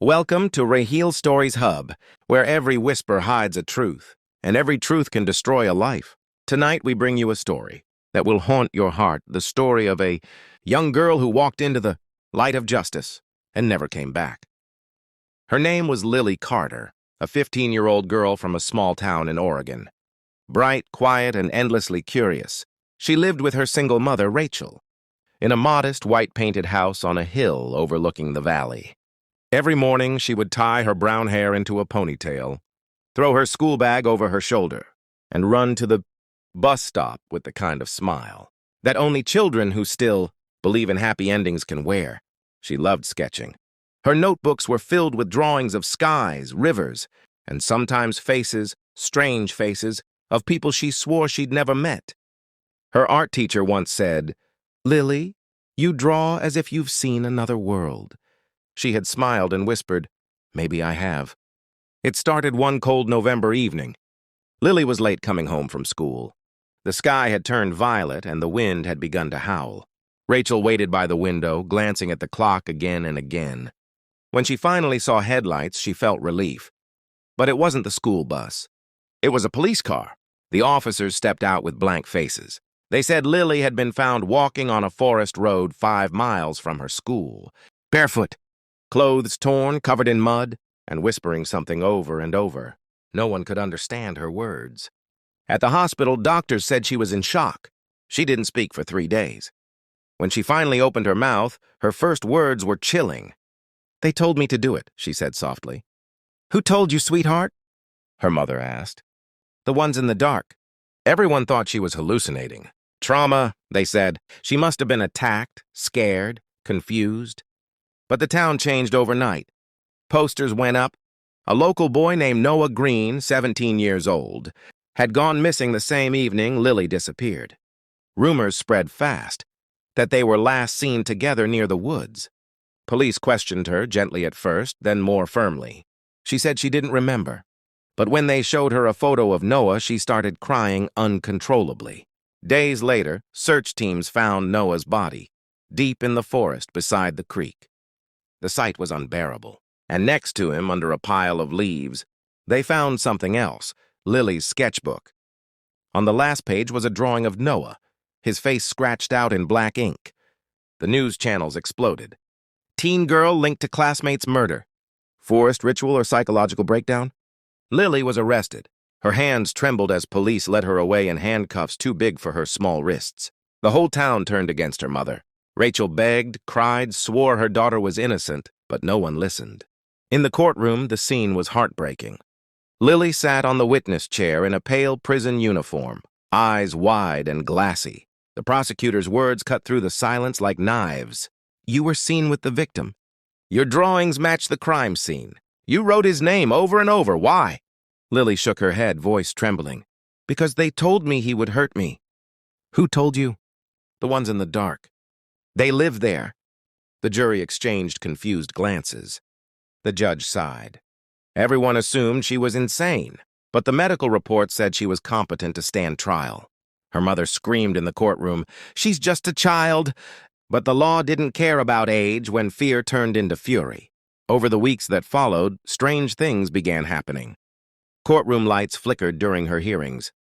Welcome to Raheel Stories Hub, where every whisper hides a truth, and every truth can destroy a life. Tonight we bring you a story that will haunt your heart, the story of a young girl who walked into the light of justice and never came back. Her name was Lily Carter, a 15-year-old girl from a small town in Oregon. Bright, quiet, and endlessly curious, she lived with her single mother, Rachel, in a modest, white-painted house on a hill overlooking the valley. Every morning, she would tie her brown hair into a ponytail, throw her school bag over her shoulder, and run to the bus stop with the kind of smile that only children who still believe in happy endings can wear. She loved sketching. Her notebooks were filled with drawings of skies, rivers, and sometimes faces, strange faces, of people she swore she'd never met. Her art teacher once said, "Lily, you draw as if you've seen another world." She had smiled and whispered, "Maybe I have." It started one cold November evening. Lily was late coming home from school. The sky had turned violet and the wind had begun to howl. Rachel waited by the window, glancing at the clock again and again. When she finally saw headlights, she felt relief. But it wasn't the school bus. It was a police car. The officers stepped out with blank faces. They said Lily had been found walking on a forest road 5 miles from her school, barefoot, clothes torn, covered in mud, and whispering something over and over. No one could understand her words. At the hospital, doctors said she was in shock. She didn't speak for 3 days. When she finally opened her mouth, her first words were chilling. "They told me to do it," she said softly. "Who told you, sweetheart?" her mother asked. "The ones in the dark." Everyone thought she was hallucinating. Trauma, they said. She must have been attacked, scared, confused. But the town changed overnight. Posters went up. A local boy named Noah Green, 17 years old, had gone missing the same evening Lily disappeared. Rumors spread fast that they were last seen together near the woods. Police questioned her, gently at first, then more firmly. She said she didn't remember. But when they showed her a photo of Noah, she started crying uncontrollably. Days later, search teams found Noah's body, deep in the forest beside the creek. The sight was unbearable, and next to him, under a pile of leaves, they found something else, Lily's sketchbook. On the last page was a drawing of Noah, his face scratched out in black ink. The news channels exploded. Teen girl linked to classmate's murder. Forest ritual or psychological breakdown? Lily was arrested. Her hands trembled as police led her away in handcuffs too big for her small wrists. The whole town turned against her mother. Rachel begged, cried, swore her daughter was innocent, but no one listened. In the courtroom, the scene was heartbreaking. Lily sat on the witness chair in a pale prison uniform, eyes wide and glassy. The prosecutor's words cut through the silence like knives. "You were seen with the victim. Your drawings match the crime scene. You wrote his name over and over. Why?" Lily shook her head, voice trembling. "Because they told me he would hurt me." "Who told you?" "The ones in the dark. They live there." The jury exchanged confused glances. The judge sighed. Everyone assumed she was insane, but the medical report said she was competent to stand trial. Her mother screamed in the courtroom, "She's just a child." But the law didn't care about age when fear turned into fury. Over the weeks that followed, strange things began happening. Courtroom lights flickered during her hearings.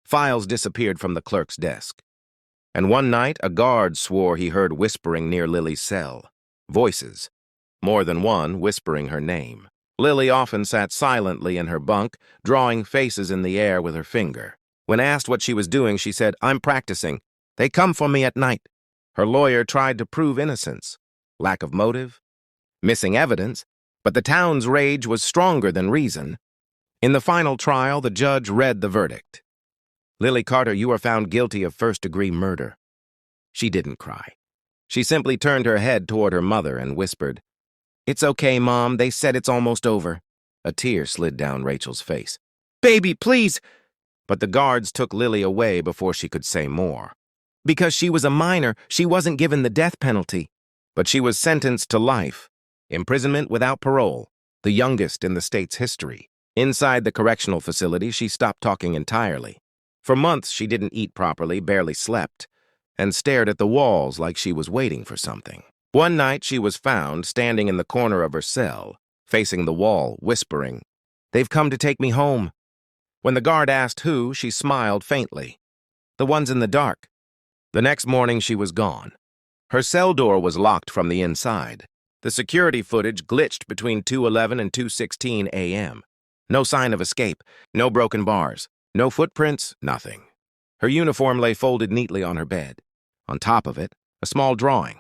Files disappeared from the clerk's desk. And one night, a guard swore he heard whispering near Lily's cell. Voices. More than one whispering her name. Lily often sat silently in her bunk, drawing faces in the air with her finger. When asked what she was doing, she said, "I'm practicing. They come for me at night." Her lawyer tried to prove innocence. Lack of motive, missing evidence, but the town's rage was stronger than reason. In the final trial, the judge read the verdict. "Lily Carter, you are found guilty of first-degree murder." She didn't cry. She simply turned her head toward her mother and whispered, "It's okay, Mom. They said it's almost over." A tear slid down Rachel's face. "Baby, please!" But the guards took Lily away before she could say more. Because she was a minor, she wasn't given the death penalty. But she was sentenced to life, imprisonment without parole, the youngest in the state's history. Inside the correctional facility, she stopped talking entirely. For months, she didn't eat properly, barely slept, and stared at the walls like she was waiting for something. One night, she was found standing in the corner of her cell, facing the wall, whispering, "They've come to take me home." When the guard asked who, she smiled faintly. "The ones in the dark." The next morning, she was gone. Her cell door was locked from the inside. The security footage glitched between 2:11 and 2:16 a.m. No sign of escape, no broken bars, no footprints, nothing. Her uniform lay folded neatly on her bed. On top of it, a small drawing.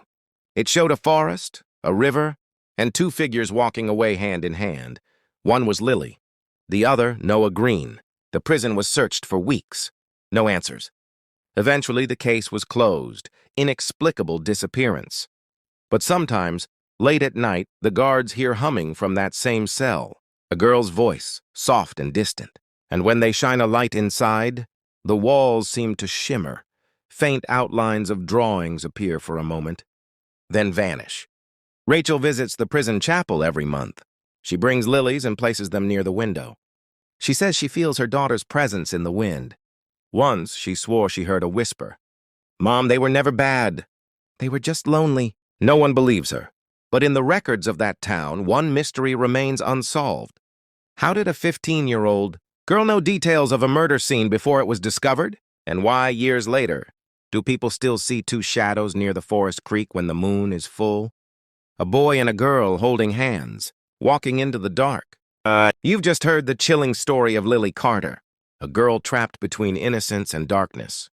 It showed a forest, a river, and two figures walking away hand in hand. One was Lily, the other Noah Green. The prison was searched for weeks. No answers. Eventually, the case was closed. Inexplicable disappearance. But sometimes, late at night, the guards hear humming from that same cell. A girl's voice, soft and distant. And when they shine a light inside, the walls seem to shimmer. Faint outlines of drawings appear for a moment, then vanish. Rachel visits the prison chapel every month. She brings lilies and places them near the window. She says she feels her daughter's presence in the wind. Once, she swore she heard a whisper. "Mom, they were never bad. They were just lonely." No one believes her. But in the records of that town, one mystery remains unsolved. How did a 15-year-old girl know details of a murder scene before it was discovered? And why, years later, do people still see two shadows near the forest creek when the moon is full? A boy and a girl holding hands, walking into the dark. You've just heard the chilling story of Lily Carter, a girl trapped between innocence and darkness.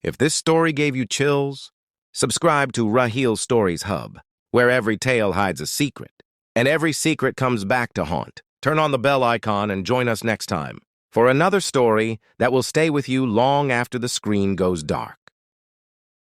If this story gave you chills, subscribe to Raheel Stories Hub, where every tale hides a secret, and every secret comes back to haunt. Turn on the bell icon and join us next time for another story that will stay with you long after the screen goes dark.